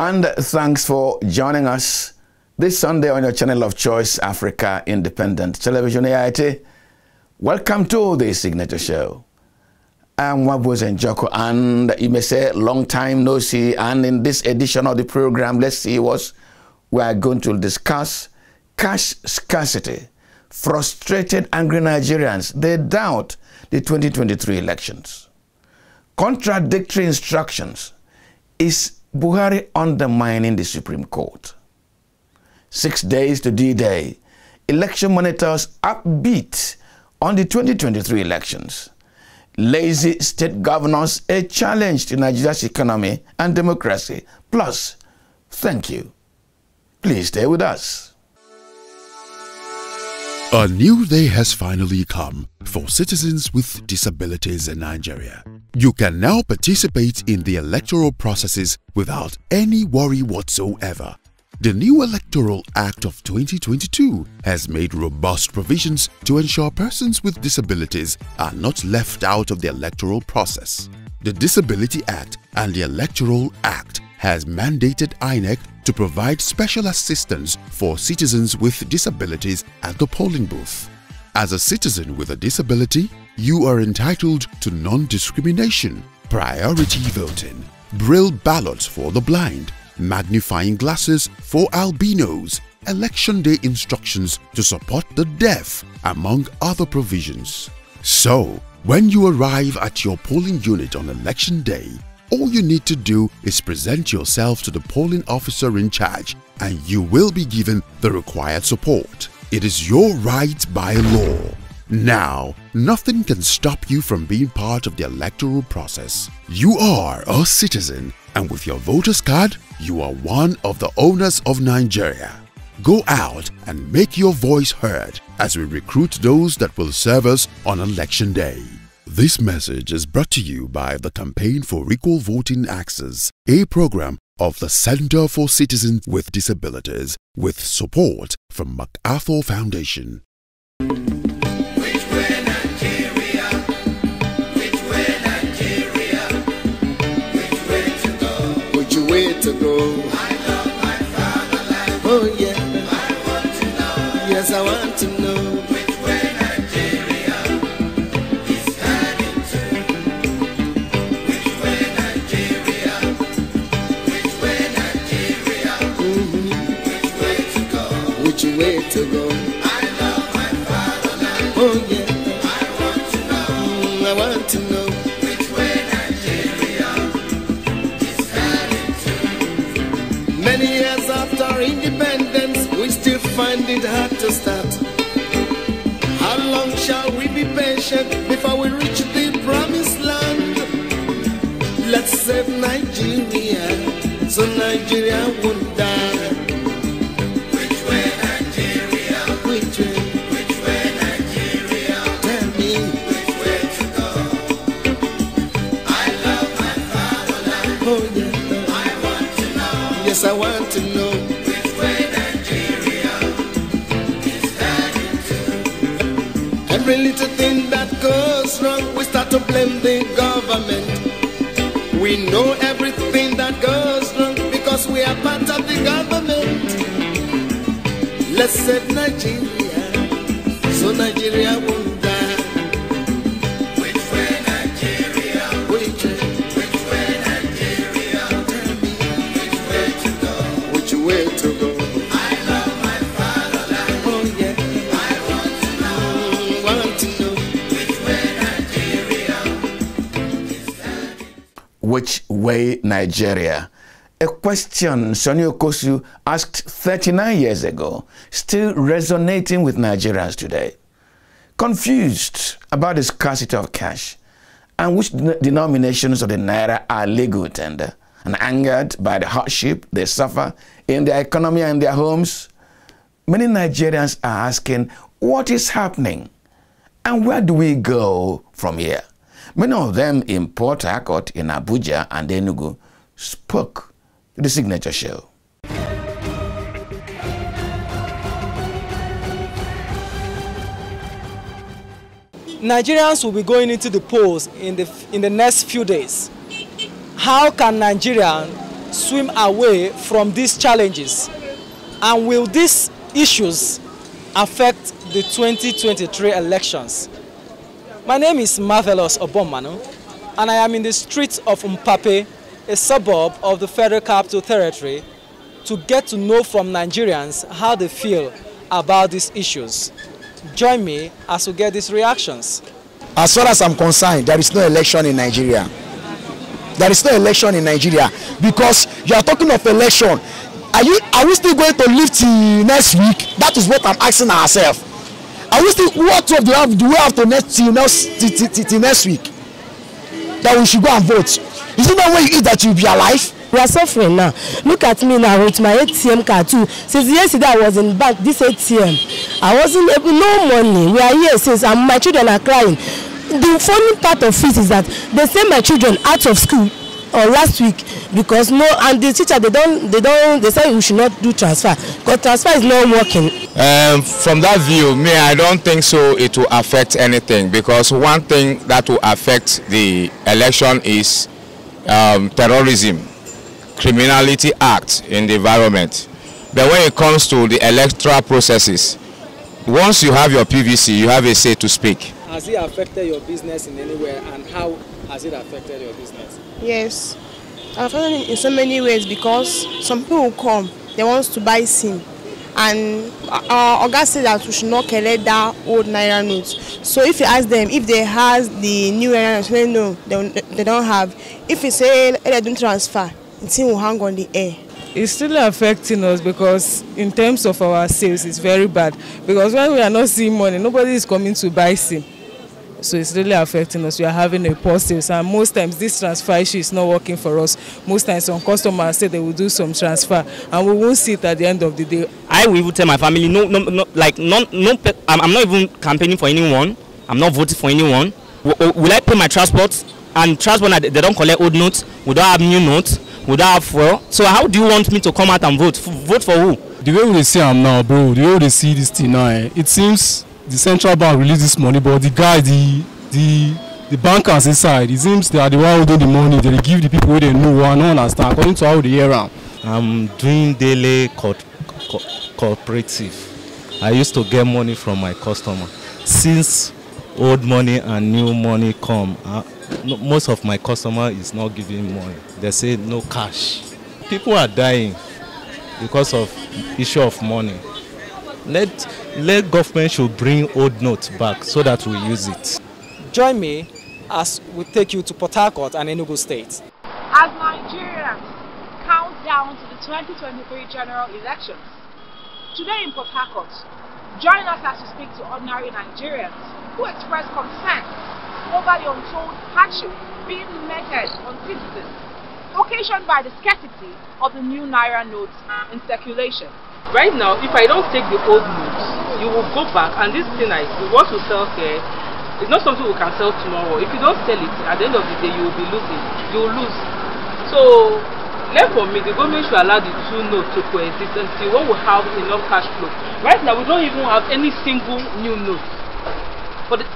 And thanks for joining us this Sunday on your channel of choice, Africa Independent Television AIT. Welcome to the Signature Show. I'm Wabuze Njoko, and you may say long time no see. And in this edition of the program, let's see what we are going to discuss: cash scarcity. Frustrated, angry Nigerians, they doubt the 2023 elections. Contradictory instructions. Is Buhari undermining the Supreme Court? 6 days to D-Day. Election monitors upbeat on the 2023 elections. Lazy state governors, a challenge to Nigeria's economy and democracy. Plus, thank you. Please stay with us. A new day has finally come for citizens with disabilities in Nigeria. You can now participate in the electoral processes without any worry whatsoever. The new Electoral Act of 2022 has made robust provisions to ensure persons with disabilities are not left out of the electoral process. The Disability Act and the Electoral Act has mandated INEC to provide special assistance for citizens with disabilities at the polling booth. As a citizen with a disability, you are entitled to non-discrimination, priority voting, braille ballots for the blind, magnifying glasses for albinos, election day instructions to support the deaf, among other provisions. So, when you arrive at your polling unit on election day, all you need to do is present yourself to the polling officer in charge and you will be given the required support. It is your right by law. Now, nothing can stop you from being part of the electoral process. You are a citizen, and with your voter's card, you are one of the owners of Nigeria. Go out and make your voice heard as we recruit those that will serve us on election day. This message is brought to you by the Campaign for Equal Voting Access, a program of the Center for Citizens with Disabilities, with support from MacArthur Foundation. Which way Nigeria? Which way Nigeria? Which way to go? Which way to go? I love my fatherland. Oh yeah. I want to know. Yes, I want to know. Which way Nigeria is heading to? Which way Nigeria? Which way Nigeria? Which way to go? Which way to go? I love my fatherland. Oh yeah. I want to know. I want to know. Which way Nigeria is heading to? Many years after independence, we still find it hard to start. How long shall we be patient before we reach the promised land? Let's save Nigeria so Nigeria won't die. Which way Nigeria? Which way? Which way Nigeria? Tell me. Which way to go? I love my fatherland. Oh yeah. I want to know. Yes, I want to know. Which way Nigeria is heading to? Every little thing that goes wrong, we start to blame the government. We know everything that goes wrong because we are part of the government. Let's save Nigeria so Nigeria won't die. Which way Nigeria? Which way Nigeria? Tell me. Which way to go? Which way to go? I love my fatherland. Oh yeah. I want to know. Want to know. Which way Nigeria is heading? Which way Nigeria? A question Sonny Okosu asked 39 years ago, still resonating with Nigerians today. Confused about the scarcity of cash and which denominations of the Naira are legal tender, and angered by the hardship they suffer in their economy and their homes, many Nigerians are asking, what is happening and where do we go from here? Many of them in Port Harcourt, in Abuja and Enugu spoke to the Signature Show. Nigerians will be going into the polls in the next few days. How can Nigerians swim away from these challenges? And will these issues affect the 2023 elections? My name is Marvelous Obomanu, and I am in the streets of NNPP, a suburb of the Federal Capital Territory, to get to know from Nigerians how they feel about these issues. Join me as we get these reactions. As far as I'm concerned, there is no election in Nigeria. There is no election in Nigeria because you are talking of election. Are we still going to live till next week? That is what I'm asking ourselves. Are we still, what do we have to till next week? That we should go and vote. Is it not when you eat that you'll be alive? We are suffering now. Look at me now with my ATM card too. Since yesterday I was in bank, this ATM, I wasn't able, no money. We are here since my children are crying. The funny part of it is that they send my children out of school last week because and the teacher they say we should not do transfer because transfer is not working. From that view, I don't think so it will affect anything, because one thing that will affect the election is terrorism, criminality act in the environment. But when it comes to the electoral processes, once you have your PVC, you have a say to speak. Has it affected your business in any way, and how has it affected your business? Yes, affected in so many ways because some people will come, they want to buy SIM, and our Oga said that we should not collect that old Naira notes. So if you ask them if they have the new Naira notes, they no, they don't have. If you say they don't transfer, the thing will hang on the air. It's still affecting us because in terms of our sales, it's very bad. Because when we are not seeing money, nobody is coming to buy SIM. So it's really affecting us. We are having a poor sales, and most times this transfer issue is not working for us. Most times some customers say they will do some transfer, and we won't see it at the end of the day. I will even tell my family, I'm not even campaigning for anyone. I'm not voting for anyone. Will I pay my transport? And transport, they don't collect old notes. We don't have new notes. We don't have fuel. So how do you want me to come out and vote? Vote for who? The way we see them now, bro, the way they see this thing now, it seems the central bank released this money, but the guy, the bankers inside, it seems they are the one holding the money. They give the people who they know. I don't understand. According to how they hear around. I'm doing daily cooperative. I used to get money from my customer. Since old money and new money come, most of my customer is not giving money. They say no cash. People are dying because of issue of money. Let government should bring old notes back so that we use it. Join me as we take you to Port Harcourt and Enugu State. As Nigerians count down to the 2023 general elections, today in Port Harcourt, join us as we speak to ordinary Nigerians who express concern over the untold hardship being meted on citizens, occasioned by the scarcity of the new Naira notes in circulation. Right now, if I don't take the old notes, you will go back, and this thing what we sell here, it's not something we can sell tomorrow. If you don't sell it, at the end of the day, you will be losing. You will lose. So, left for me, the government should allow the two notes to coexist until when we have enough cash flow. Right now, we don't even have any single new note.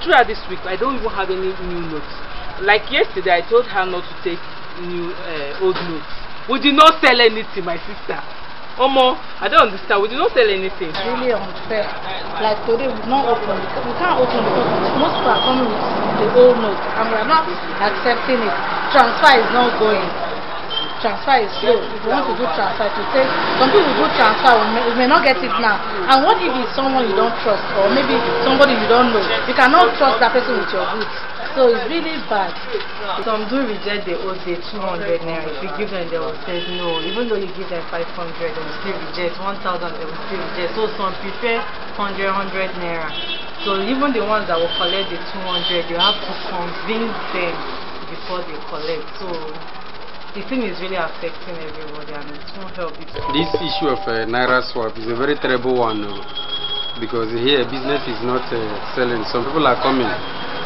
Throughout this week, I don't even have any new notes. Like yesterday, I told her not to take new old notes. We did not sell anything, my sister. Omo, I don't understand. We did not sell anything. It's really unfair. Like today, we not open. We can't open because most people are coming with the old notes, and we are not accepting it. Transfer is not going. Transfer is slow. If you want to do transfer, to take some people do transfer, we may not get it now. And what if it's someone you don't trust, or maybe somebody you don't know? You cannot trust that person with your goods. So it's really bad. Some do reject the old day 200 naira. If you give them, they will say no. Even though you give them 500, they will still reject. 1,000, they will still reject. So some prefer 100 naira. So even the ones that will collect the 200, you have to convince them before they collect. So the thing is really affecting everybody, and it won't help it. This issue of Naira swap is a very terrible one because here business is not selling. Some people are coming.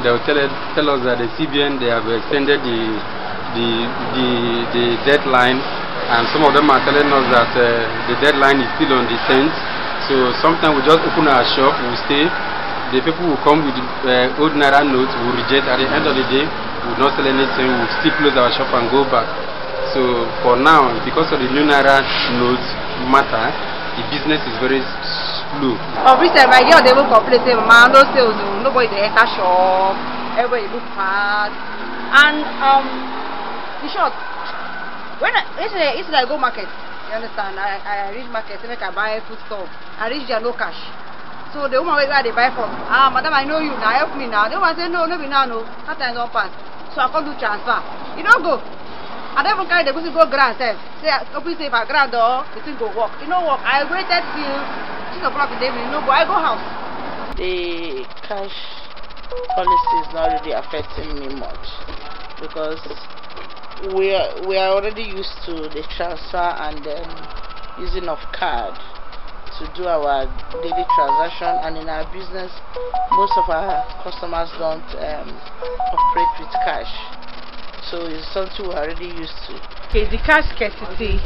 They will tell us that the CBN, they have extended the deadline, and some of them are telling us that the deadline is still on the 10th. So sometimes we just open our shop, we stay. The people who come with old Naira notes will reject. At the end of the day, we will not sell anything. We will still close our shop and go back. So for now, because of the new Naira note matter, the business is very slow. Of recent, my girl they will complain, say, "Man, no sales, nobody they enter shop, everybody look fast." And in short, when I go market, you understand? I reach market, make I buy food stuff. I reach there no cash. So the woman where they buy from, madam, I know you now, help me now. The woman say, no, be now, no. That time don't pass. So I can't do transfer. You don't go. I don't even carry the person go grand self. Say, open say if I grand door, the thing go work. You know what? I waited till 6 o'clock in the evening, no go. I go house. The cash policy is not really affecting me much because we are already used to the transfer and using of card to do our daily transaction, and in our business most of our customers don't operate with cash, so it's something we're already used to. Okay, the cash scarcity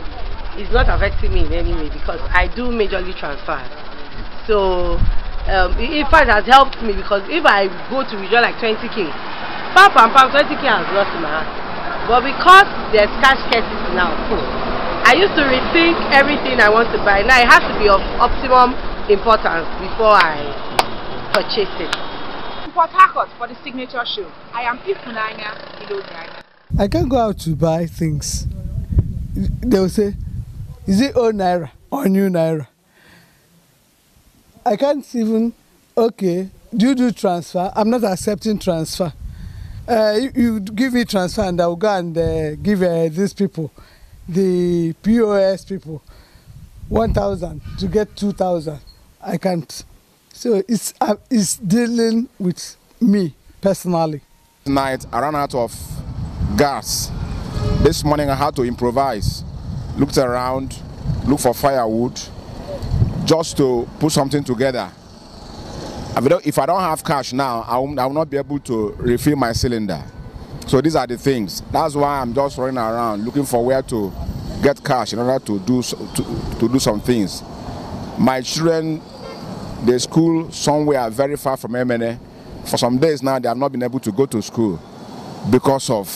is not affecting me in any way because I do majorly transfer. So in fact it has helped me because if I go to withdraw like 20k, 20k has lost in my hand, but because there's cash scarcity now, I used to rethink everything I want to buy. Now it has to be of optimum importance before I purchase it. In Port Harcourt for the signature show, I am Ifunanya Ilodai. I can go out to buy things. They will say, is it old Naira or new Naira? I can't even, okay, do you do transfer? I'm not accepting transfer. You give me transfer and I will go and give these people, the POS people, 1,000 to get 2,000. I can't. So it's dealing with me personally. Tonight I ran out of gas. This morning I had to improvise. Looked around, looked for firewood, just to put something together. If I don't have cash now, I will not be able to refill my cylinder. So these are the things. That's why I'm just running around looking for where to get cash in order to do some things. My children, they school somewhere very far from MNA. For some days now, they have not been able to go to school because of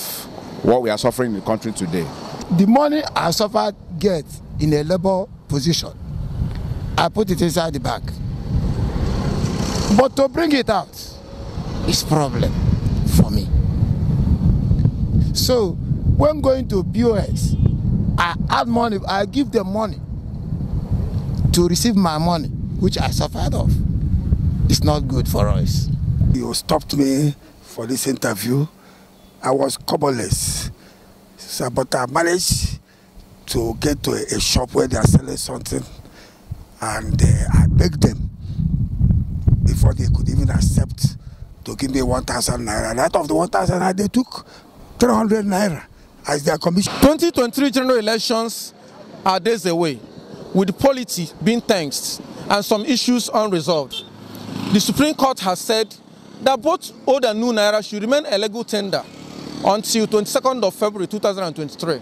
what we are suffering in the country today. The money I suffered get in a labor position, I put it inside the bag. But to bring it out is problem for me. So when going to POS, I add money, I give them money to receive my money, which I suffered of. It's not good for us. You stopped me for this interview. I was coverless. So, but I managed to get to a shop where they are selling something, and I begged them before they could even accept to give me 1,000 naira. And out of the 1,000 naira, they took 300 naira as their commission. 2023 general elections are days away, with polity being taxed and some issues unresolved. The Supreme Court has said that both old and new naira should remain a legal tender until 22nd of February 2023.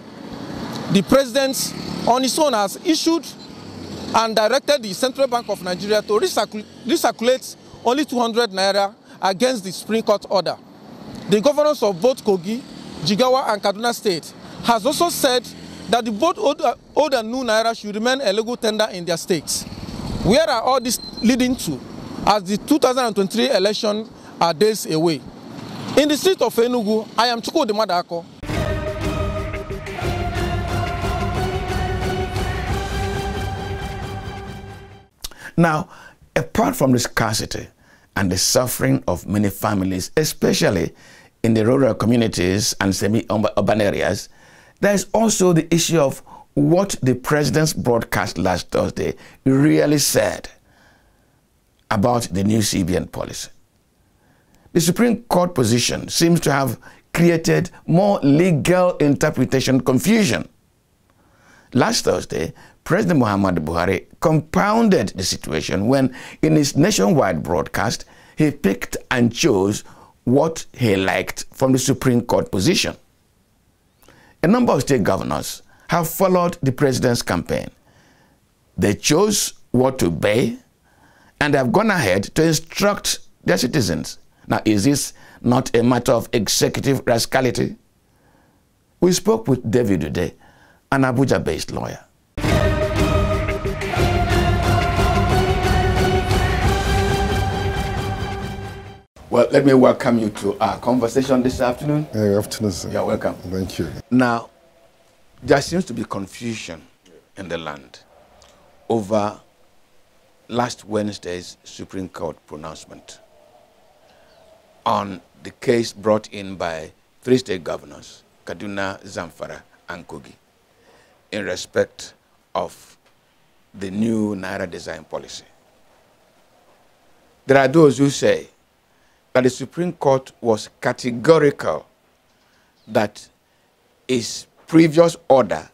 The President on his own has issued and directed the Central Bank of Nigeria to recirculate only 200 naira against the Supreme Court order. The governors of both Kogi, Jigawa and Kaduna State has also said that the both old and new naira should remain a legal tender in their states. Where are all this leading to as the 2023 election are days away? In the street of Enugu, I am Chukwudi Madako. Now, apart from the scarcity and the suffering of many families, especially in the rural communities and semi-urban areas, there is also the issue of what the president's broadcast last Thursday really said about the new CBN policy. The Supreme Court position seems to have created more legal interpretation confusion. Last Thursday, President Muhammadu Buhari compounded the situation when, in his nationwide broadcast, he picked and chose what he liked from the Supreme Court position. A number of state governors have followed the president's campaign. They chose what to obey and have gone ahead to instruct their citizens. Now, is this not a matter of executive rascality? We spoke with David Ude, an Abuja-based lawyer. Well, let me welcome you to our conversation this afternoon. Good afternoon, sir. You're welcome. Thank you. Now, there seems to be confusion in the land over last Wednesday's Supreme Court pronouncement on the case brought in by 3 state governors, Kaduna, Zamfara, and Kogi, in respect of the new Naira design policy. There are those who say that the Supreme Court was categorical that its previous order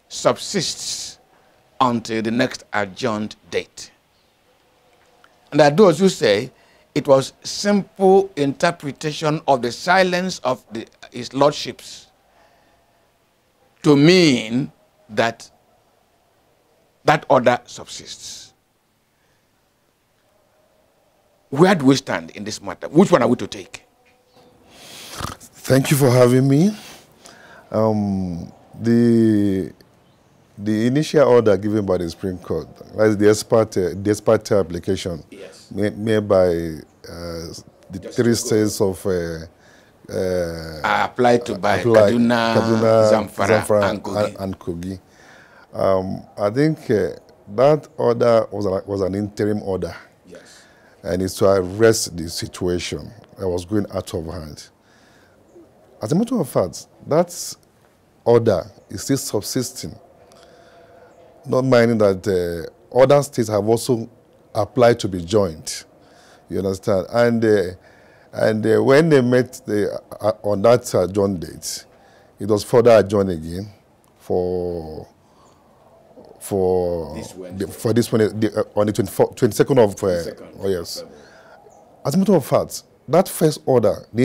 subsists until the next adjourned date. And there are those who say it was simple interpretation of the silence of his lordships to mean that that order subsists. Where do we stand in this matter? Which one are we to take? Thank you for having me. The initial order given by the Supreme Court, that's the ex parte application, yes, made by the 3 states of applied to by Kaduna, Zamfara, and Kogi. I think that order was an interim order. Yes. And it's to arrest the situation that was going out of hand. As a matter of fact, that order is still subsisting, not minding that other states have also applied to be joined. You understand? And when they met on that adjourned date, it was further adjourned again for this one on the 22nd of oh yes. As a matter of fact, that first order, the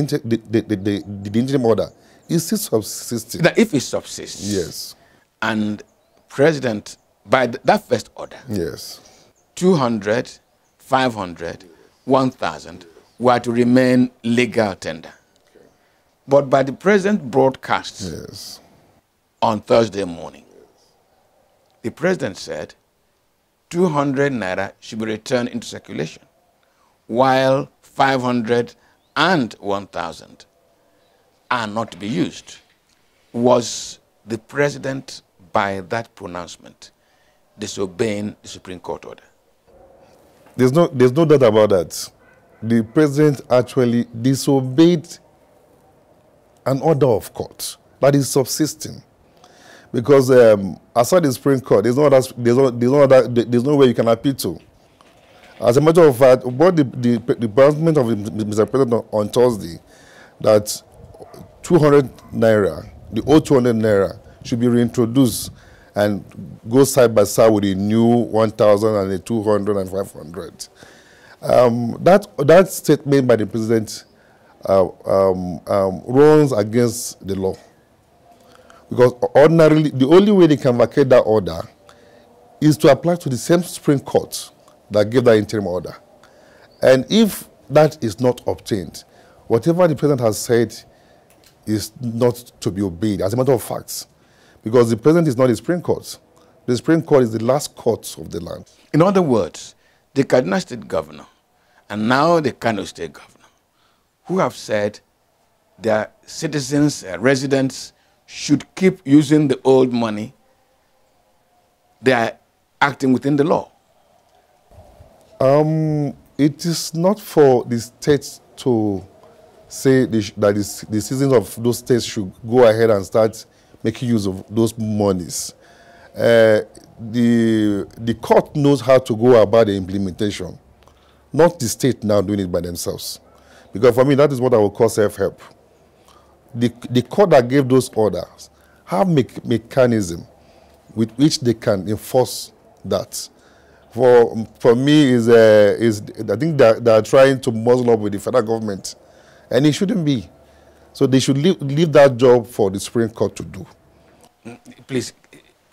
interim order, is still subsisting. That if it subsists, yes, and President, by that first order, yes, 200, 500, 1,000 were to remain legal tender. Okay. But by the President broadcast, yes, on Thursday morning, the President said 200 naira should be returned into circulation, while 500 and 1,000 are not to be used. Was the President, by that pronouncement, disobeying the Supreme Court order? There's no doubt about that. The President actually disobeyed an order of court that is subsisting. Because aside the Supreme Court, there's no way you can appeal to. As a matter of fact, what the pronouncement of Mr. President on Thursday, that 200 naira, the old 200 naira, should be reintroduced and go side by side with the new 1,000 and the 200 and 500. That statement by the President runs against the law. Because ordinarily, the only way they can vacate that order is to apply to the same Supreme Court that gave that interim order. And if that is not obtained, whatever the President has said is not to be obeyed, as a matter of fact. Because the President is not the Supreme Court. The Supreme Court is the last court of the land. In other words, the Kaduna State Governor and now the Kano State Governor, who have said their citizens, residents, should keep using the old money, they are acting within the law. It is not for the states to say that the citizens of those states should go ahead and start making use of those monies. The court knows how to go about the implementation, not the state now doing it by themselves. Because for me, that is what I would call self-help. The court that gave those orders have mechanism with which they can enforce that. For me, I think they are trying to muzzle up with the federal government, and it shouldn't be. So they should leave that job for the Supreme Court to do. Please,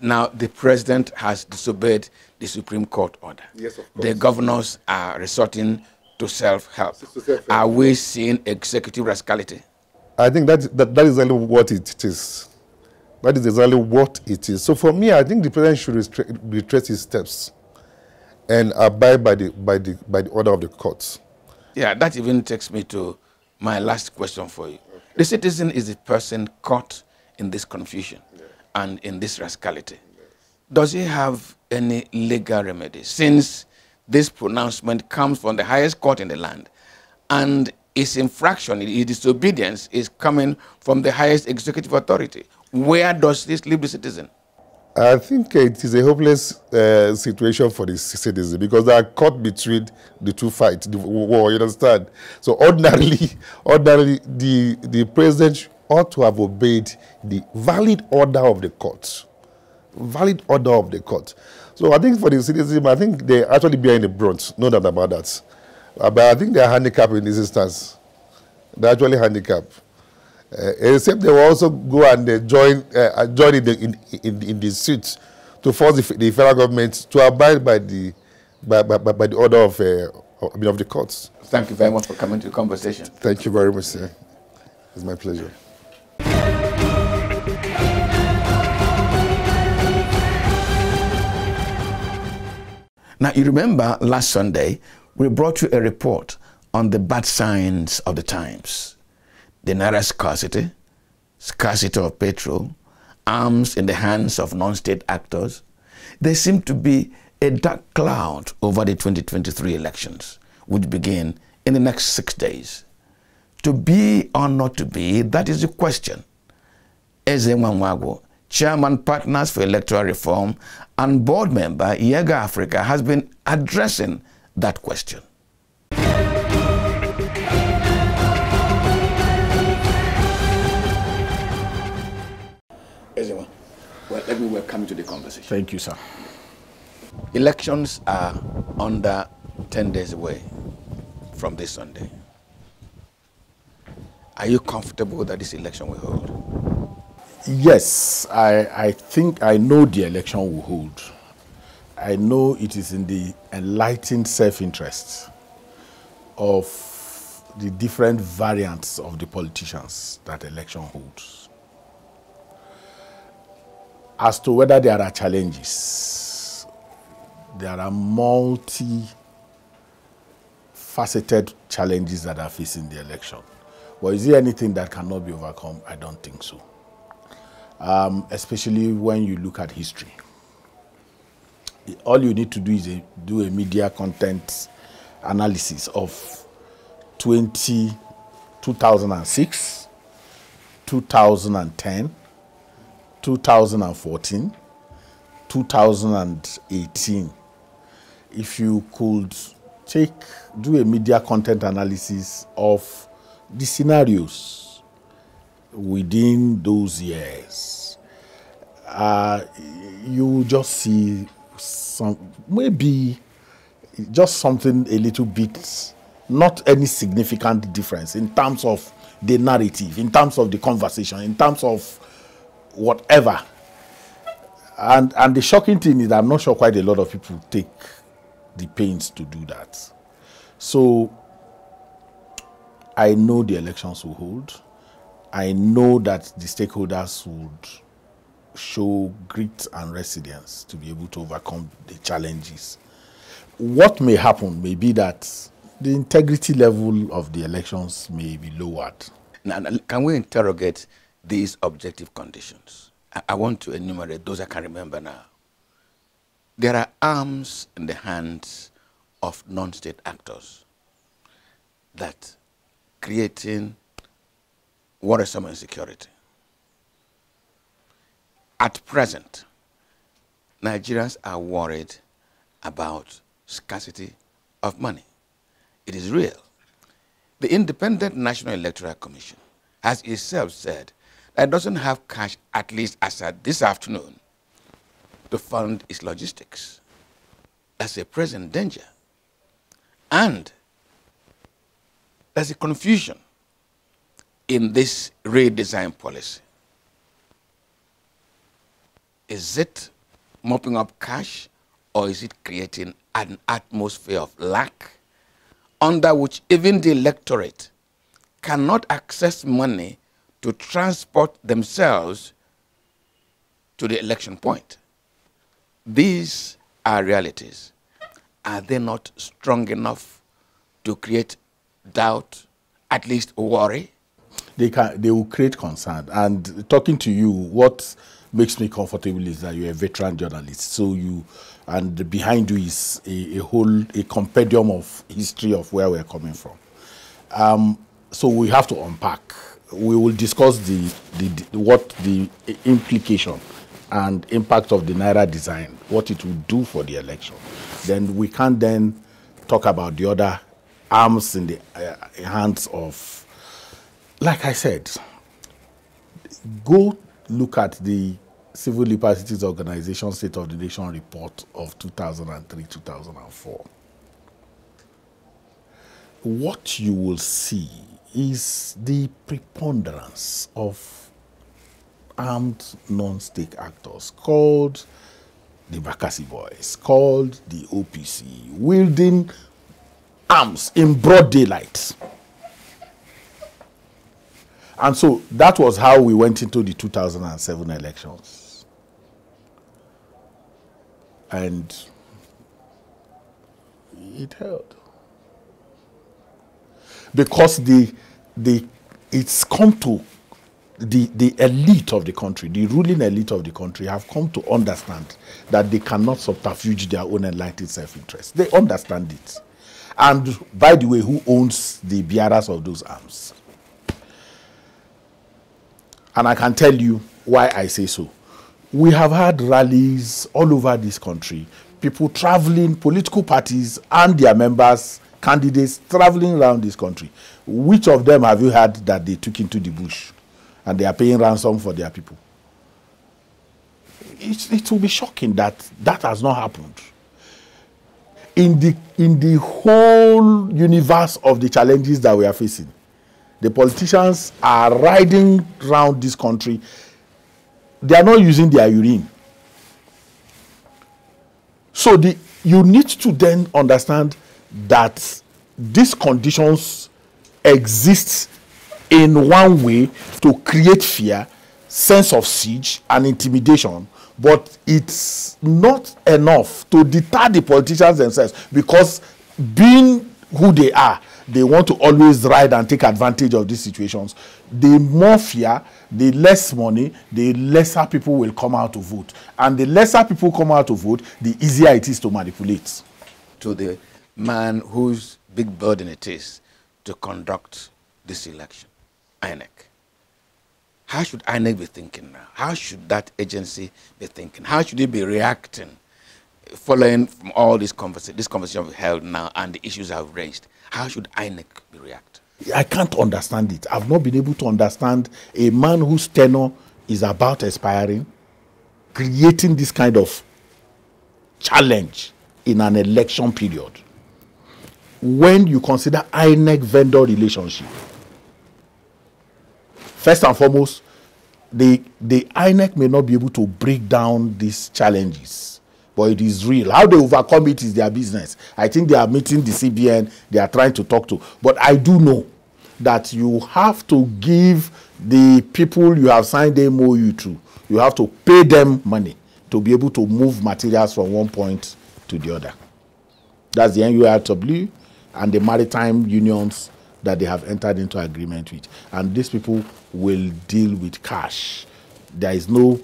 now the President has disobeyed the Supreme Court order. Yes, of course. The governors are resorting to self-help. Are we seeing executive rascality? I think that is exactly what it is. That is exactly what it is. So for me, I think the president should retrace his steps and abide by the order of the courts. Yeah, that even takes me to my last question for you. Okay. The citizen is the person caught in this confusion and in this rascality. Does he have any legal remedy, since this pronouncement comes from the highest court in the land and its infraction, its disobedience is coming from the highest executive authority? Where does this leave the citizen? I think it is a hopeless situation for the citizen, because they are caught between the two fights, the war, you understand? So ordinarily the president ought to have obeyed the valid order of the court. Valid order of the court. So I think for the citizen, I think they actually bear the brunt, no doubt about that. But I think they are handicapped in this instance. They're actually handicapped. Except they will also go and join in the suit to force the federal government to abide by the order of the courts. Thank you very much for coming to the conversation. Thank you very much, sir. It's my pleasure. Now, you remember last Sunday, we brought you a report on the bad signs of the times. The naira scarcity of petrol, arms in the hands of non-state actors. There seem to be a dark cloud over the 2023 elections, which begin in the next 6 days. To be or not to be, that is the question. Eze Mwangwago, Chairman Partners for Electoral Reform and board member Yega Africa, has been addressing that question. Well, let me welcome you to the conversation. Thank you, sir. Elections are under 10 days away from this Sunday. Are you comfortable that this election will hold? Yes, I think I know the election will hold. I know it is in the enlightened self-interest of the different variants of the politicians that election holds. As to whether there are challenges, there are multi-faceted challenges that are facing the election. But is there anything that cannot be overcome? I don't think so. Especially when you look at history. All you need to do is do a media content analysis of 2006, 2010, 2014, 2018. If you could do a media content analysis of the scenarios within those years, you will just see maybe just something a little bit, not any significant difference in terms of the narrative, in terms of the conversation, in terms of whatever. And the shocking thing is that I'm not sure quite a lot of people take the pains to do that. So I know the elections will hold. I know that the stakeholders would show grit and resilience to be able to overcome the challenges. What may happen may be that the integrity level of the elections may be lowered. Now, can we interrogate these objective conditions? I want to enumerate those I can remember now. There are arms in the hands of non-state actors that creating worrisome insecurity. At present, Nigerians are worried about scarcity of money. It is real. The Independent National Electoral Commission has itself said that it doesn't have cash, at least as at this afternoon, to fund its logistics. That's a present danger. And there's a confusion in this redesign policy. Is it mopping up cash, or is it creating an atmosphere of lack under which even the electorate cannot access money to transport themselves to the election point. These are realities. Are they not strong enough to create doubt, at least worry? They will create concern. And talking to you, what makes me comfortable is that you're a veteran journalist. So and behind you is a compendium of history of where we're coming from. So we have to unpack. We will discuss what the implication and impact of the Naira design, what it will do for the election. Then we can then talk about the other arms in the hands of, like I said, go look at the Civil Liberties Organization State of the Nation report of 2003-2004. What you will see is the preponderance of armed non-state actors called the Bakassi Boys, called the OPC, wielding arms in broad daylight. And so that was how we went into the 2007 elections. And it held. Because it's come to the elite of the country, the ruling elite of the country have come to understand that they cannot subterfuge their own enlightened self-interest. They understand it. And by the way, who owns the bearers of those arms? And I can tell you why I say so. We have had rallies all over this country, people traveling, political parties and their members, candidates traveling around this country. Which of them have you heard that they took into the bush and they are paying ransom for their people? It will be shocking that that has not happened. In the whole universe of the challenges that we are facing, the politicians are riding around this country. They are not using their urine. So you need to then understand that these conditions exist in one way to create fear, sense of siege and intimidation, but it's not enough to deter the politicians themselves, because being who they are, they want to always ride and take advantage of these situations. The more fear, the less money, the lesser people will come out to vote. And the lesser people come out to vote, the easier it is to manipulate. To the man whose big burden it is to conduct this election, INEC. How should INEC be thinking now? How should that agency be thinking? How should it be reacting following from all this conversation we've held now and the issues I've raised? How should INEC be reacting? I can't understand it. I've not been able to understand a man whose tenure is about expiring, creating this kind of challenge in an election period. When you consider INEC vendor relationship, first and foremost, the INEC may not be able to break down these challenges, but it is real. How they overcome it is their business. I think they are meeting the CBN, they are trying to talk to. But I do know that you have to give the people you have signed the MOU to, you have to pay them money to be able to move materials from one point to the other. That's the NURW and the maritime unions that they have entered into agreement with. And these people will deal with cash. There is no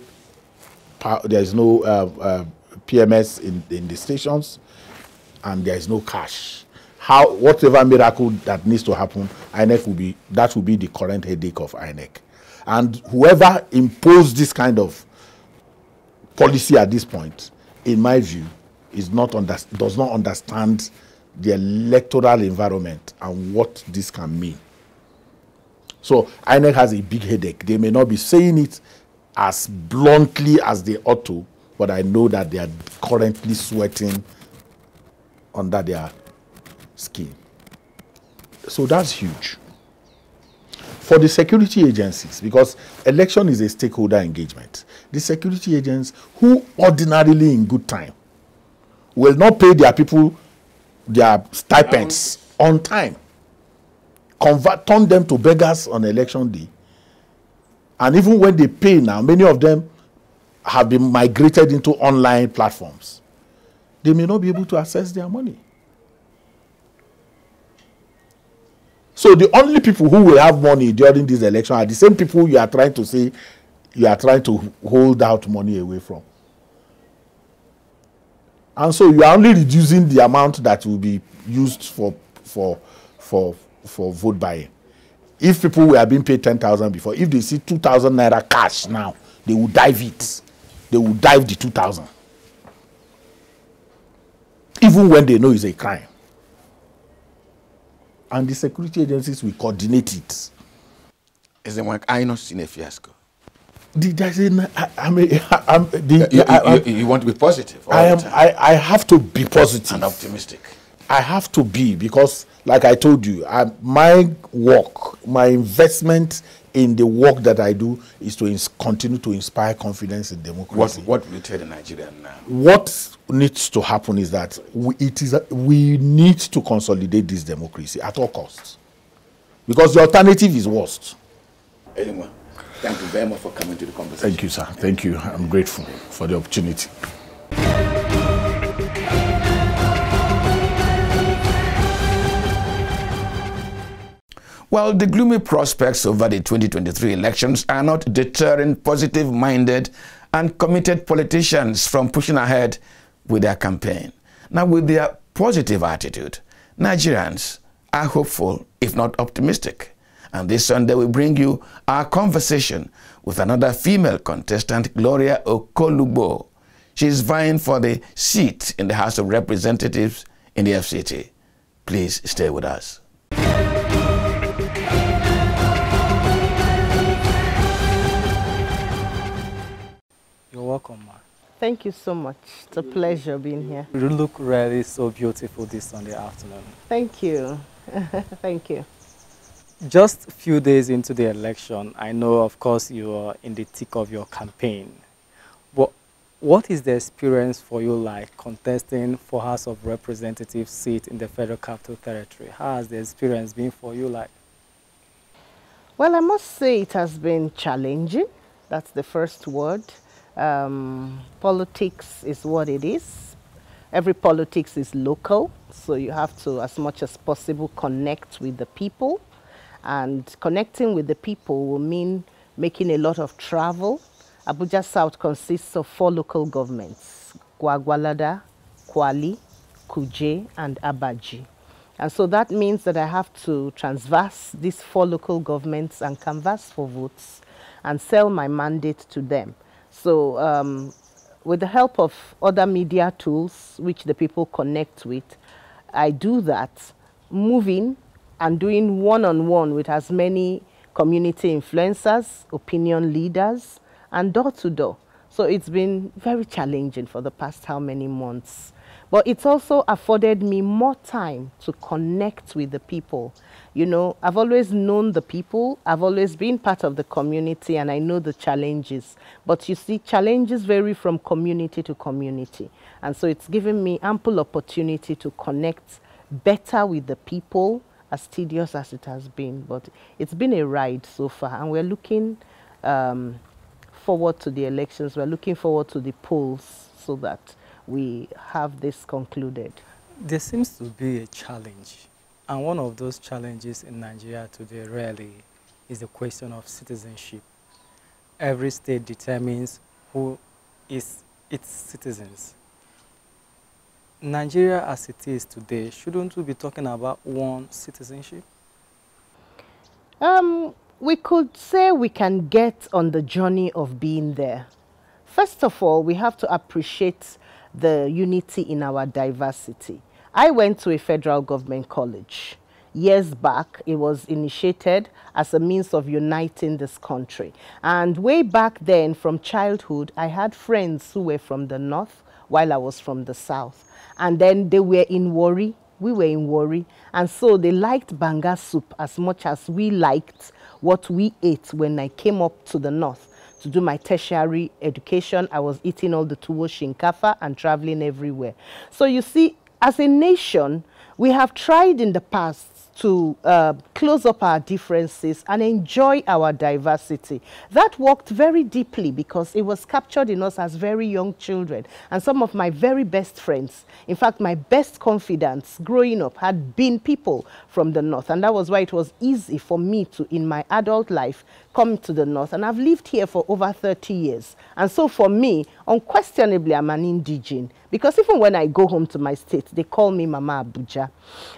PMS in the stations, and there is no cash. Whatever miracle that needs to happen, that will be the current headache of INEC. And whoever imposed this kind of policy at this point, in my view, does not understand the electoral environment and what this can mean. So INEC has a big headache. They may not be saying it as bluntly as they ought to, but I know that they are currently sweating under their skin. So that's huge. For the security agencies, because election is a stakeholder engagement, the security agents who ordinarily in good time will not pay their people their stipends on time, turn them to beggars on election day. And even when they pay now, many of them have been migrated into online platforms, they may not be able to access their money. So the only people who will have money during this election are the same people you are trying to say you are trying to hold out money away from. And so you are only reducing the amount that will be used for vote buying. If people were being paid 10,000 before, if they see 2,000 naira cash now, they will dive it. They will dive the 2,000. Even when they know it's a crime. And the security agencies will coordinate it. Is the one I not seen a fiasco? You want to be positive? I have to be positive and optimistic. I have to be, because, like I told you, my work, my investment in the work that I do is to continue to inspire confidence in democracy. What will you tell the Nigerian now? What needs to happen is that we need to consolidate this democracy at all costs, because the alternative is worst. Anyone? Thank you very much for coming to the conversation. Thank you, sir. Thank you. I'm grateful for the opportunity. Well, the gloomy prospects over the 2023 elections are not deterring positive-minded and committed politicians from pushing ahead with their campaign. Now, with their positive attitude, Nigerians are hopeful, if not optimistic. And this Sunday, we bring you our conversation with another female contestant, Gloria Okolugbo. She is vying for the seat in the House of Representatives in the FCT. Please stay with us. You're welcome, ma. Thank you so much. It's a pleasure being here. You look really so beautiful this Sunday afternoon. Thank you. Thank you. Just a few days into the election, I know, of course, you are in the thick of your campaign. But what is the experience for you like contesting for House of Representatives seat in the Federal Capital Territory? How has the experience been for you like? Well, I must say it has been challenging. That's the first word. Politics is what it is. Every politics is local, so you have to, as much as possible, connect with the people. And connecting with the people will mean making a lot of travel. Abuja South consists of 4 local governments: Gwagwalada, Kwali, Kuje, and Abaji. And so that means that I have to transverse these 4 local governments and canvass for votes and sell my mandate to them. So with the help of other media tools, which the people connect with, I do that, moving and doing one-on-one with as many community influencers, opinion leaders, and door-to-door. So it's been very challenging for the past how many months. But it's also afforded me more time to connect with the people. You know, I've always known the people, I've always been part of the community, and I know the challenges. But you see, challenges vary from community to community. And so it's given me ample opportunity to connect better with the people, as tedious as it has been. But it's been a ride so far, and we're looking forward to the elections. We're looking forward to the polls so that we have this concluded. There seems to be a challenge, and one of those challenges in Nigeria today really is the question of citizenship. Every state determines who is its citizens. Nigeria as it is today, shouldn't we be talking about one citizenship? We could say we can get on the journey of being there. First of all, we have to appreciate the unity in our diversity. I went to a federal government college. Years back, it was initiated as a means of uniting this country. And way back then, from childhood, I had friends who were from the north while I was from the south. And then they were in Warri, we were in Warri. And so they liked banga soup as much as we liked what we ate when I came up to the north to do my tertiary education. I was eating all the tuwo shinkafa and traveling everywhere. So you see, as a nation, we have tried in the past to close up our differences and enjoy our diversity. That worked very deeply because it was captured in us as very young children. And some of my very best friends, in fact, my best confidants growing up had been people from the North. And that was why it was easy for me to, in my adult life, come to the North. And I've lived here for over 30 years. And so for me, unquestionably, I'm an indigene. Because even when I go home to my state, they call me Mama Abuja.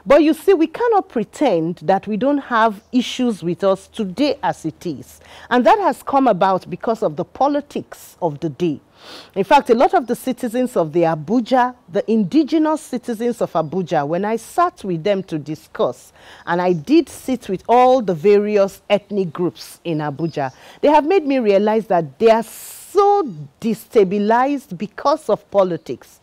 But you see, we cannot pretend that we don't have issues with us today as it is. And that has come about because of the politics of the day. In fact, a lot of the citizens of the Abuja, the indigenous citizens of Abuja, when I sat with them to discuss, and I did sit with all the various ethnic groups in Abuja, they have made me realize that they are so destabilized because of politics.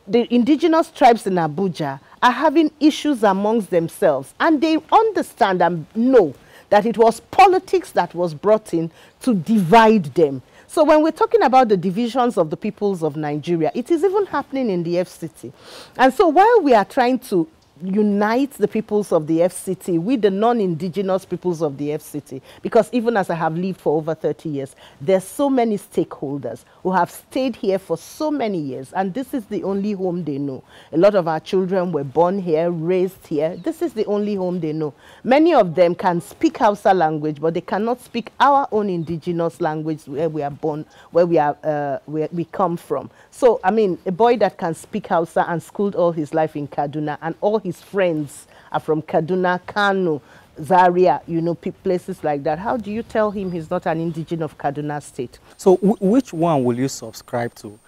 The indigenous tribes in Abuja are having issues amongst themselves, and they understand and know that it was politics that was brought in to divide them. So when we're talking about the divisions of the peoples of Nigeria, it is even happening in the FCT. And so while we are trying to unite the peoples of the FCT with the non-indigenous peoples of the FCT, because even as I have lived for over 30 years, there's so many stakeholders who have stayed here for so many years, and this is the only home they know. A lot of our children were born here, raised here. This is the only home they know. Many of them can speak Hausa language, but they cannot speak our own indigenous language where we are born, where we come from. So, I mean, a boy that can speak Hausa and schooled all his life in Kaduna, and all his friends are from Kaduna, Kano, Zaria, you know, places like that. How do you tell him he's not an indigene of Kaduna State? So which one will you subscribe to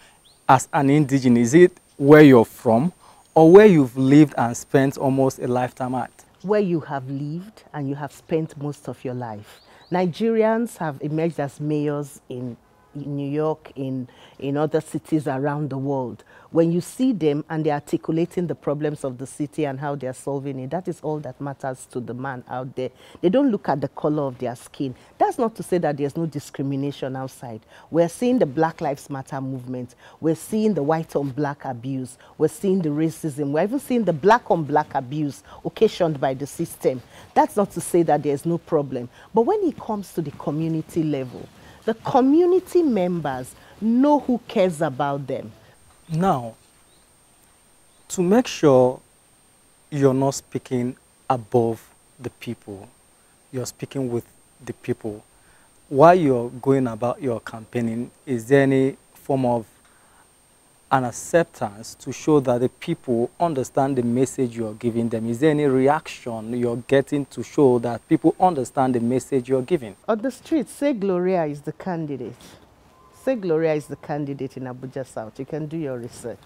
as an indigene? Is it where you're from or where you've lived and spent almost a lifetime at? Where you have lived and you have spent most of your life. Nigerians have emerged as mayors in New York, in other cities around the world. When you see them and they're articulating the problems of the city and how they're solving it, that is all that matters to the man out there. They don't look at the color of their skin. That's not to say that there's no discrimination outside. We're seeing the Black Lives Matter movement. We're seeing the white on black abuse. We're seeing the racism. We're even seeing the black on black abuse occasioned by the system. That's not to say that there's no problem. But when it comes to the community level, the community members know who cares about them. Now, to make sure you're not speaking above the people, you're speaking with the people, while you're going about your campaigning, is there any form of an acceptance to show that the people understand the message you're giving them? Is there any reaction you're getting to show that people understand the message you're giving? On the street, say Gloria is the candidate. Say Gloria is the candidate in Abuja South. You can do your research.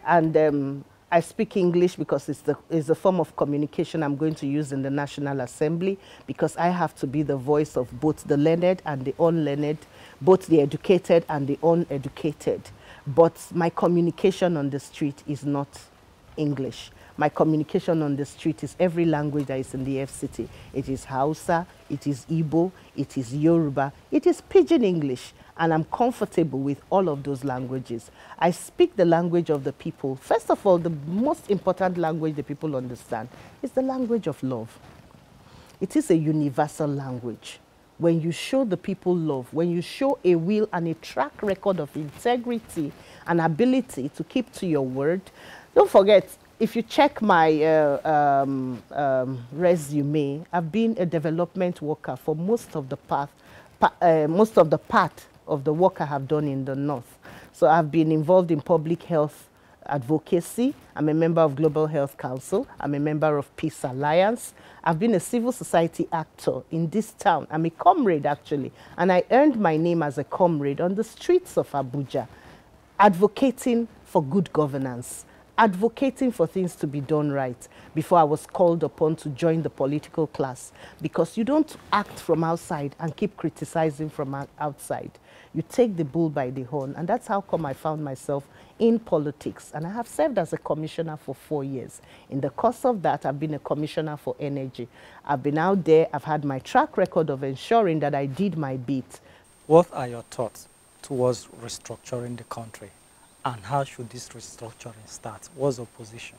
And I speak English because it's the form of communication I'm going to use in the National Assembly, because I have to be the voice of both the learned and the unlearned, both the educated and the uneducated. But my communication on the street is not English. My communication on the street is every language that is in the FCT. It is Hausa, it is Igbo, it is Yoruba, it is Pidgin English. And I'm comfortable with all of those languages. I speak the language of the people. First of all, the most important language the people understand is the language of love. It is a universal language. When you show the people love, when you show a will and a track record of integrity and ability to keep to your word, don't forget, if you check my resume, I've been a development worker for most of the part of the work I have done in the North. So I've been involved in public health advocacy. I'm a member of Global Health Council. I'm a member of Peace Alliance. I've been a civil society actor in this town. I'm a comrade, actually. And I earned my name as a comrade on the streets of Abuja, advocating for good governance, advocating for things to be done right before I was called upon to join the political class. Because you don't act from outside and keep criticizing from outside. You take the bull by the horn. And that's how come I found myself in politics. And I have served as a commissioner for 4 years. In the course of that, I've been a commissioner for energy. I've been out there. I've had my track record of ensuring that I did my bit. What are your thoughts towards restructuring the country? And how should this restructuring start? What's your position?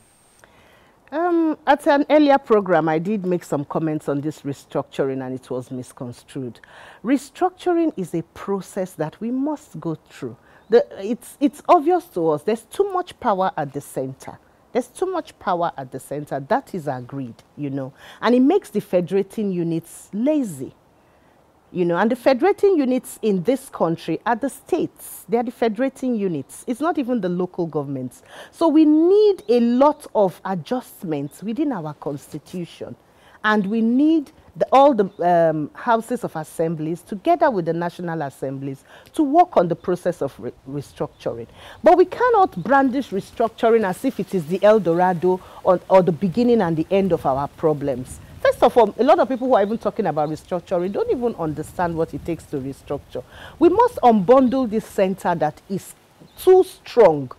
At an earlier program, I did make some comments on this restructuring and it was misconstrued. Restructuring is a process that we must go through. It's obvious to us there's too much power at the center. There's too much power at the center. That is agreed, you know. And it makes the federating units lazy. You know, and the federating units in this country are the states. They are the federating units. It's not even the local governments. So we need a lot of adjustments within our constitution. And we need all the houses of assemblies together with the national assemblies to work on the process of restructuring. But we cannot brandish restructuring as if it is the El Dorado or the beginning and the end of our problems. First of all, a lot of people who are even talking about restructuring don't even understand what it takes to restructure. We must unbundle this center that is too strong.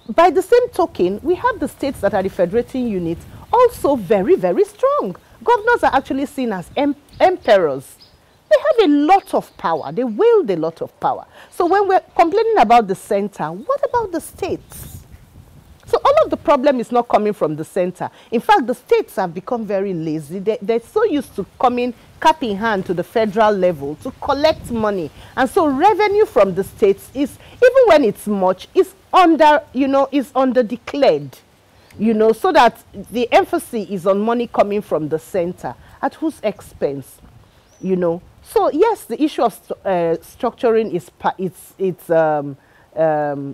By the same token, we have the states that are the federating units also very, very strong. Governors are actually seen as emperors. They have a lot of power. They wield a lot of power. So when we're complaining about the center, what about the states? So all of the problem is not coming from the center. In fact, the states have become very lazy. They're so used to coming cap in hand to the federal level to collect money. And so revenue from the states is, even when it's much, is under, you know, is under declared. You know, so that the emphasis is on money coming from the center. At whose expense? You know. So yes, the issue of structuring is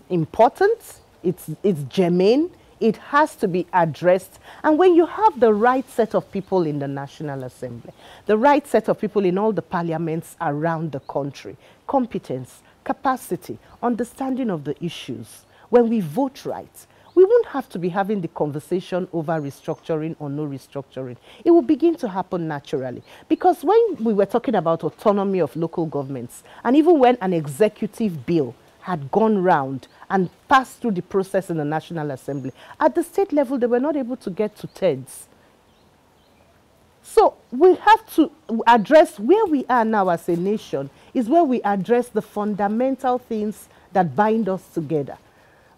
important. It's germane. It has to be addressed. And when you have the right set of people in the National Assembly, the right set of people in all the parliaments around the country, competence, capacity, understanding of the issues, when we vote right, we won't have to be having the conversation over restructuring or no restructuring. It will begin to happen naturally. Because when we were talking about autonomy of local governments, and even when an executive bill had gone round and passed through the process in the National Assembly, at the state level, they were not able to get to TEDs. So we have to address where we are now as a nation, is where we address the fundamental things that bind us together.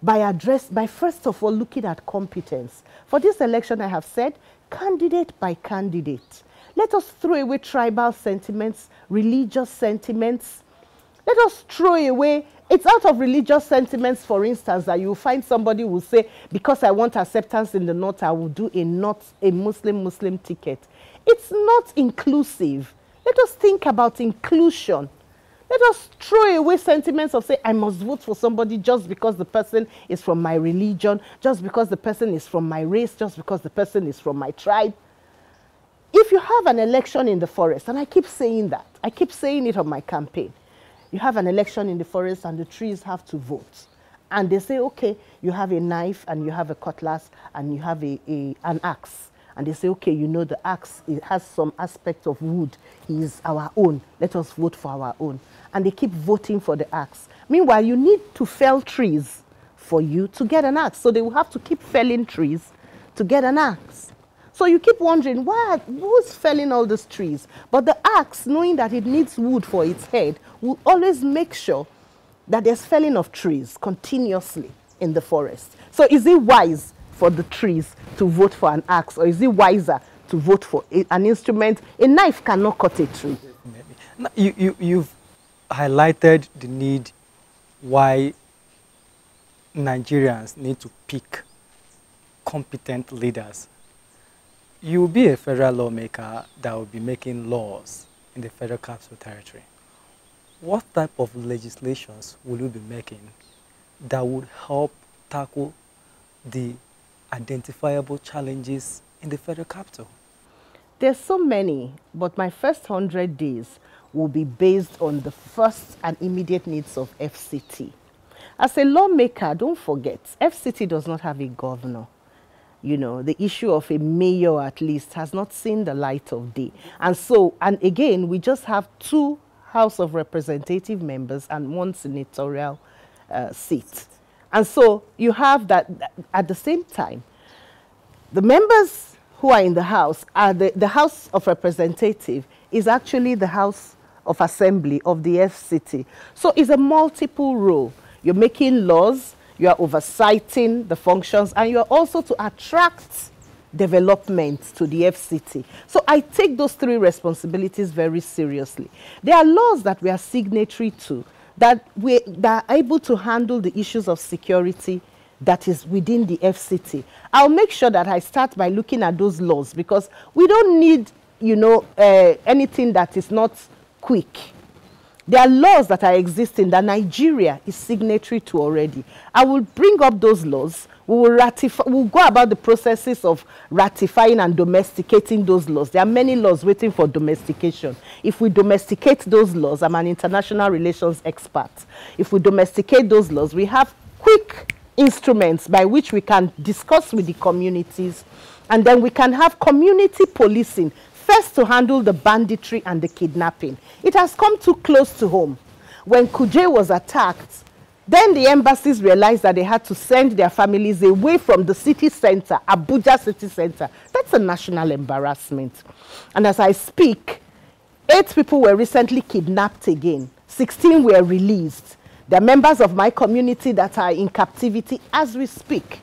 By first of all looking at competence. For this election, I have said, candidate by candidate. Let us throw away tribal sentiments, religious sentiments. Let us throw away, it's out of religious sentiments, for instance, that you will find somebody who will say, because I want acceptance in the North, I will do a Muslim ticket. It's not inclusive. Let us think about inclusion. Let us throw away sentiments of say, I must vote for somebody just because the person is from my religion, just because the person is from my race, just because the person is from my tribe. If you have an election in the forest, and I keep saying that, I keep saying it on my campaign, you have an election in the forest and the trees have to vote. And they say, okay, you have a knife and you have a cutlass and you have an axe. And they say, okay, you know, the axe, it has some aspect of wood. He is our own. Let us vote for our own. And they keep voting for the axe. Meanwhile, you need to fell trees for you to get an axe. So they will have to keep felling trees to get an axe. So you keep wondering, who's felling all these trees? But the axe, knowing that it needs wood for its head, will always make sure that there's felling of trees continuously in the forest. So is it wise for the trees to vote for an axe, or is it wiser to vote for an instrument? A knife cannot cut a tree. You've highlighted the need why Nigerians need to pick competent leaders. You will be a federal lawmaker that will be making laws in the Federal Capital Territory. What type of legislations will you be making that would help tackle the identifiable challenges in the federal capital? There's so many, but my first 100 days will be based on the first and immediate needs of FCT. As a lawmaker, don't forget, FCT does not have a governor. You know, the issue of a mayor at least has not seen the light of day. And so, and again, we just have 2 House of Representative members and 1 senatorial seat. And so you have that at the same time, the members who are in the House are the House of Representative is actually the House of Assembly of the FCT. So it's a multiple role. You're making laws, you are oversighting the functions, and you are also to attract development to the FCT. So I take those three responsibilities very seriously. There are laws that we are signatory to that are able to handle the issues of security that is within the FCT. I'll make sure that I start by looking at those laws, because we don't need, you know, anything that is not quick. There are laws that are existing that Nigeria is signatory to already. I will bring up those laws. We will ratify. We'll go about the processes of ratifying and domesticating those laws. There are many laws waiting for domestication. If we domesticate those laws, I'm an international relations expert. If we domesticate those laws, we have quick instruments by which we can discuss with the communities, and then we can have community policing, first to handle the banditry and the kidnapping. It has come too close to home. When Kuje was attacked, then the embassies realized that they had to send their families away from the city center, Abuja city center. That's a national embarrassment. And as I speak, 8 people were recently kidnapped again. 16 were released. There are members of my community that are in captivity as we speak.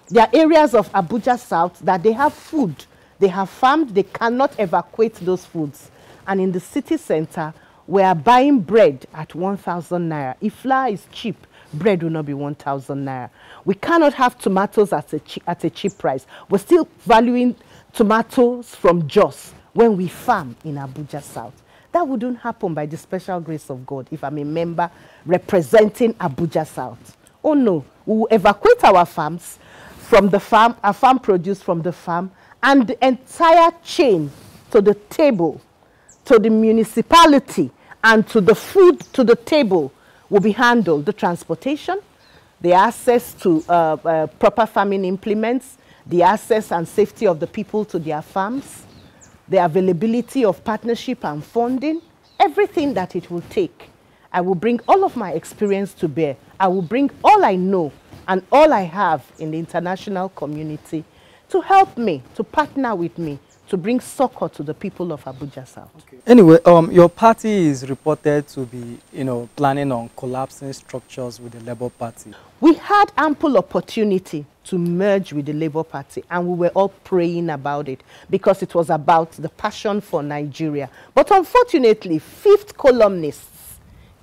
There are areas of Abuja South that they have food. They have farmed, they cannot evacuate those foods. And in the city center, we are buying bread at 1,000 naira. If flour is cheap, bread will not be 1,000 naira. We cannot have tomatoes at a cheap price. We're still valuing tomatoes from Jos when we farm in Abuja South. That wouldn't happen by the special grace of God if I'm a member representing Abuja South. Oh no, we will evacuate our farms from the farm, our farm produce from the farm, and the entire chain to the table, to the municipality, and to the food to the table will be handled. The transportation, the access to proper farming implements, the access and safety of the people to their farms, the availability of partnership and funding, everything that it will take. I will bring all of my experience to bear. I will bring all I know and all I have in the international community to help me, to partner with me, to bring succor to the people of Abuja South. Okay. Anyway, your party is reported to be, planning on collapsing structures with the Labour Party. We had ample opportunity to merge with the Labour Party, and we were all praying about it because it was about the passion for Nigeria. But unfortunately, fifth columnists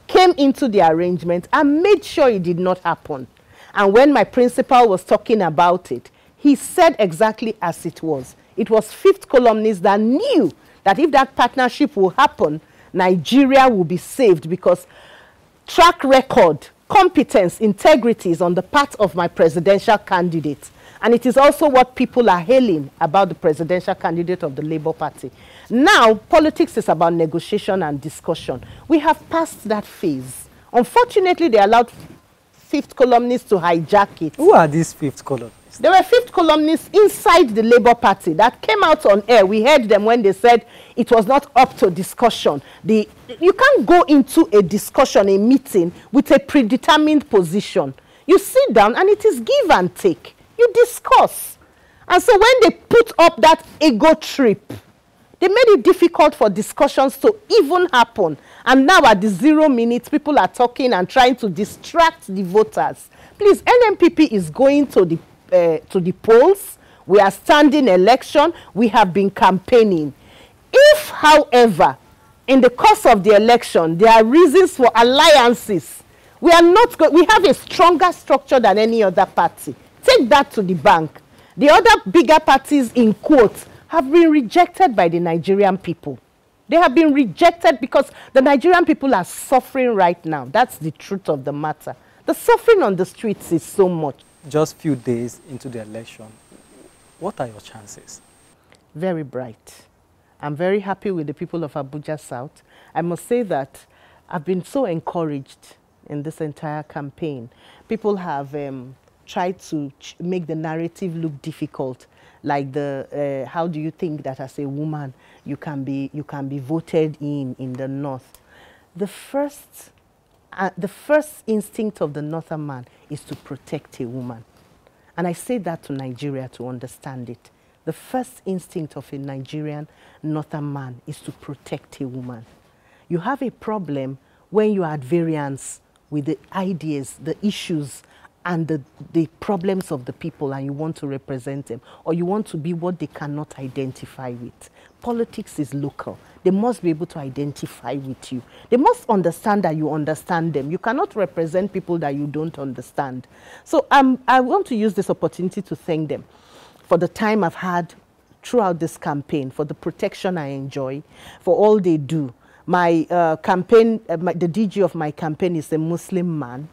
came into the arrangement and made sure it did not happen. And when my principal was talking about it, he said exactly as it was. It was fifth columnists that knew that if that partnership will happen, Nigeria will be saved, because track record, competence, integrity is on the part of my presidential candidate. And it is also what people are hailing about the presidential candidate of the Labour Party. Now, politics is about negotiation and discussion. We have passed that phase. Unfortunately, they allowed fifth columnists to hijack it. Who are these fifth columnists? There were fifth columnists inside the Labour Party that came out on air. We heard them when they said it was not up to discussion. You can't go into a discussion, a meeting, with a predetermined position. You sit down and it is give and take. You discuss. And so when they put up that ego trip, they made it difficult for discussions to even happen. And now at the 0 minutes, people are talking and trying to distract the voters. Please, NNPP is going to the polls. We are standing election. We have been campaigning. If, however, in the course of the election, there are reasons for alliances, we have a stronger structure than any other party. Take that to the bank. The other bigger parties, in quotes, have been rejected by the Nigerian people. They have been rejected because the Nigerian people are suffering right now. That's the truth of the matter. The suffering on the streets is so much. Just few days into the election, what are your chances? Very bright. I'm very happy with the people of Abuja South. I must say that I've been so encouraged in this entire campaign. People have tried to make the narrative look difficult. Like how do you think that as a woman you can be voted in the north? The first instinct of the northern man is to protect a woman. And I say that to Nigeria to understand it. The first instinct of a Nigerian northern man is to protect a woman. You have a problem when you are at variance with the ideas, the issues, and the problems of the people, and you want to represent them, or you want to be what they cannot identify with. Politics is local. They must be able to identify with you. They must understand that you understand them. You cannot represent people that you don't understand. So I want to use this opportunity to thank them for the time I've had throughout this campaign, for the protection I enjoy, for all they do. My campaign, the DG of my campaign is a Muslim man.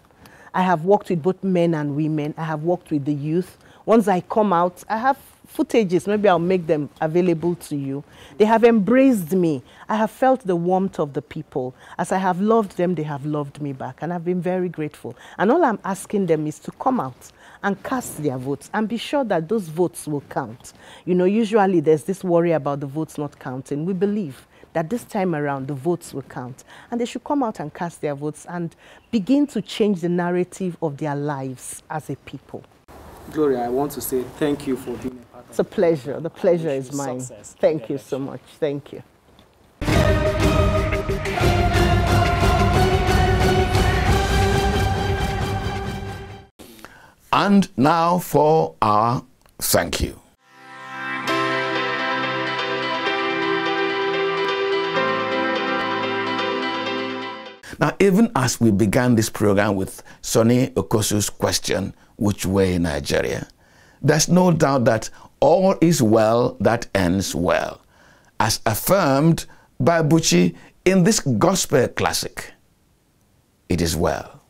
I have worked with both men and women. I have worked with the youth. Once I come out, I have footages. Maybe I'll make them available to you. They have embraced me. I have felt the warmth of the people. As I have loved them, they have loved me back. And I've been very grateful. And all I'm asking them is to come out and cast their votes and be sure that those votes will count. You know, usually there's this worry about the votes not counting. We believe that this time around the votes will count, and they should come out and cast their votes and begin to change the narrative of their lives as a people. Gloria, I want to say thank you for being a part of it. It's a pleasure. The pleasure is mine. Success. Thank you so much. Thank you. And now for our thank you. Now, even as we began this program with Sonny Okosu's question, which way Nigeria, there's no doubt that all is well that ends well, as affirmed by Buchi in this gospel classic. It is well.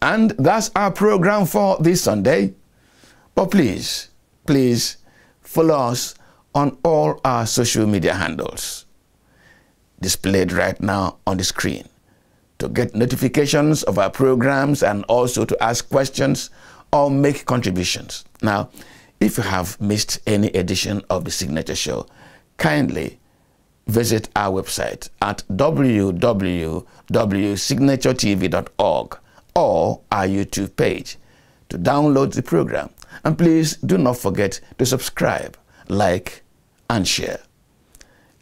And that's our program for this Sunday. But please follow us on all our social media handles displayed right now on the screen to get notifications of our programs and also to ask questions or make contributions. Now, if you have missed any edition of the Signature Show, kindly visit our website at www.signaturetv.org or our YouTube page to download the program. And please do not forget to subscribe, like, and share.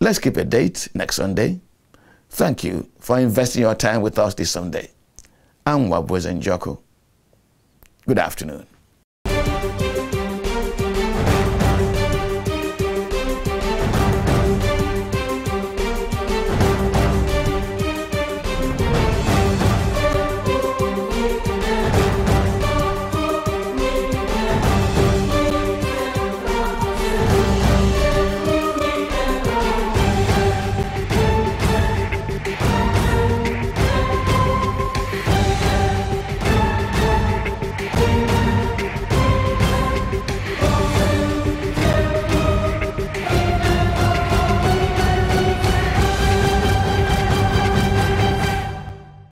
Let's keep a date next Sunday. Thank you for investing your time with us this Sunday. I'm Wabweze Njoku. Good afternoon.